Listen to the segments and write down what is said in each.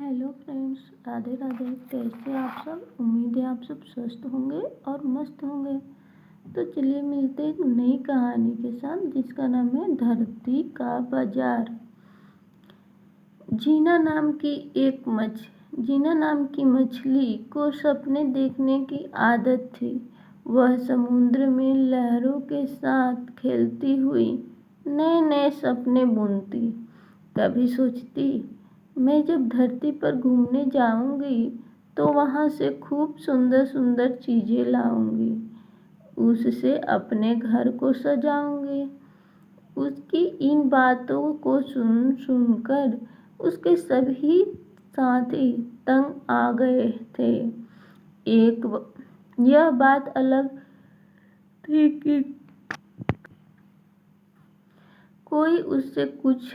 Hello friends, Radhe Radhe. कैसे आप सब? उम्मीद है आप सब स्वस्थ होंगे और मस्त होंगे। तो चलिए मिलते एक नई कहानी के साथ जिसका नाम है धरती का बाजार। जीना नाम की मछली को सपने देखने की आदत थी। वह समुद्र में लहरों के साथ खेलती हुई नए नए सपने बुनती। कभी सोचती, मैं जब धरती पर घूमने जाऊंगी तो वहां से खूब सुंदर सुंदर चीजें लाऊंगी, उससे अपने घर को सजाऊंगी। उसकी इन बातों को सुन सुनकर उसके सभी साथी तंग आ गए थे। यह बात अलग थी कि कोई उससे कुछ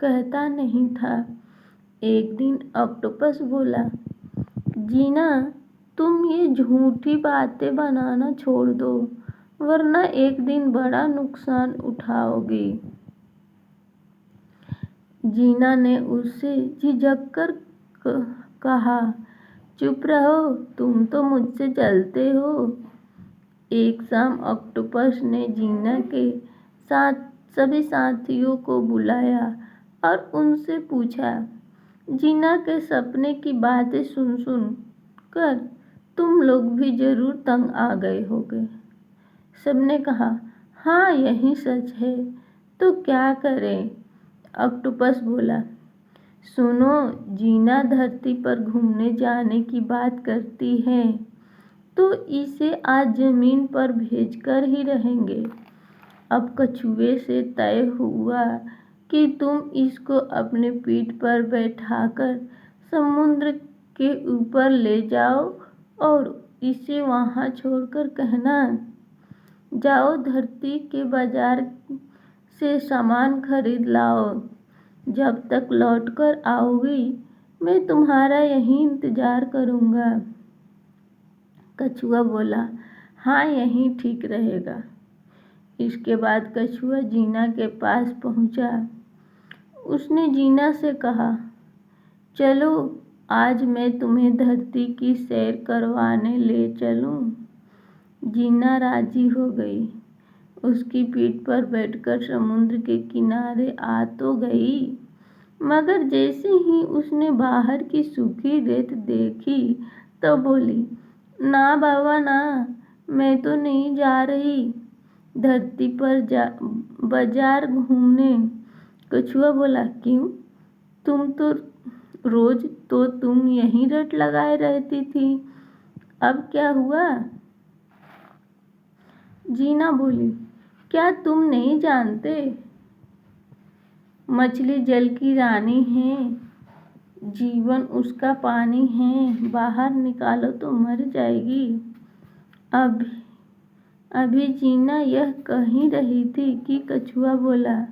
कहता नहीं था। एक दिन ऑक्टोपस बोला, जीना, तुम ये झूठी बातें बनाना छोड़ दो, वरना एक दिन बड़ा नुकसान उठाओगी। जीना ने उससे झिझककर कहा, चुप रहो, तुम तो मुझसे जलते हो। एक शाम ऑक्टोपस ने जीना के साथ सभी साथियों को बुलाया और उनसे पूछा, जीना के सपने की बातें सुन सुन कर तुम लोग भी जरूर तंग आ गए होगे। सबने कहा, हाँ यही सच है, तो क्या करें? ऑक्टोपस बोला, सुनो, जीना धरती पर घूमने जाने की बात करती है तो इसे आज जमीन पर भेजकर ही रहेंगे। अब कछुए से तय हुआ कि तुम इसको अपने पीठ पर बैठाकर समुद्र के ऊपर ले जाओ और इसे वहां छोड़कर कहना, जाओ धरती के बाजार से सामान खरीद लाओ। जब तक लौटकर आओगी मैं तुम्हारा यहीं इंतजार करूंगा। कछुआ बोला, हाँ यहीं ठीक रहेगा। इसके बाद कछुआ जीना के पास पहुंचा। उसने जीना से कहा, चलो आज मैं तुम्हें धरती की सैर करवाने ले चलूं। जीना राजी हो गई। उसकी पीठ पर बैठकर समुद्र के किनारे आ तो गई, मगर जैसे ही उसने बाहर की सूखी रेत देखी तो बोली, ना बाबा ना, मैं तो नहीं जा रही धरती पर बाजार घूमने। कछुआ बोला, क्यों? रोज तो तुम यहीं रट लगाए रहती थी, अब क्या हुआ? जीना बोली, क्या तुम नहीं जानते, मछली जल की रानी है, जीवन उसका पानी है, बाहर निकालो तो मर जाएगी। अभी जीना यह कह ही रही थी कि कछुआ बोला,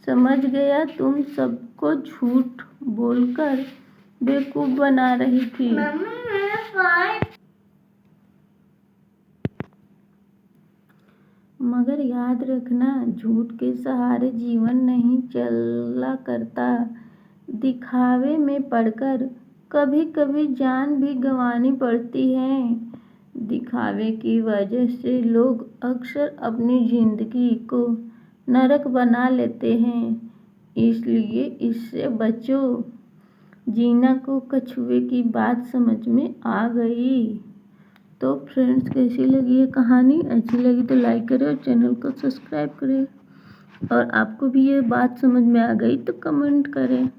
समझ गया, तुम सबको झूठ बोलकर बेवकूफ बना रही थी। मगर याद रखना, झूठ के सहारे जीवन नहीं चला करता। दिखावे में पड़कर कभी कभी जान भी गंवानी पड़ती है। दिखावे की वजह से लोग अक्सर अपनी जिंदगी को नरक बना लेते हैं, इसलिए इससे बचो। जीना को कछुए की बात समझ में आ गई। तो फ्रेंड्स, कैसी लगी ये कहानी? अच्छी लगी तो लाइक करें और चैनल को सब्सक्राइब करें। और आपको भी ये बात समझ में आ गई तो कमेंट करें।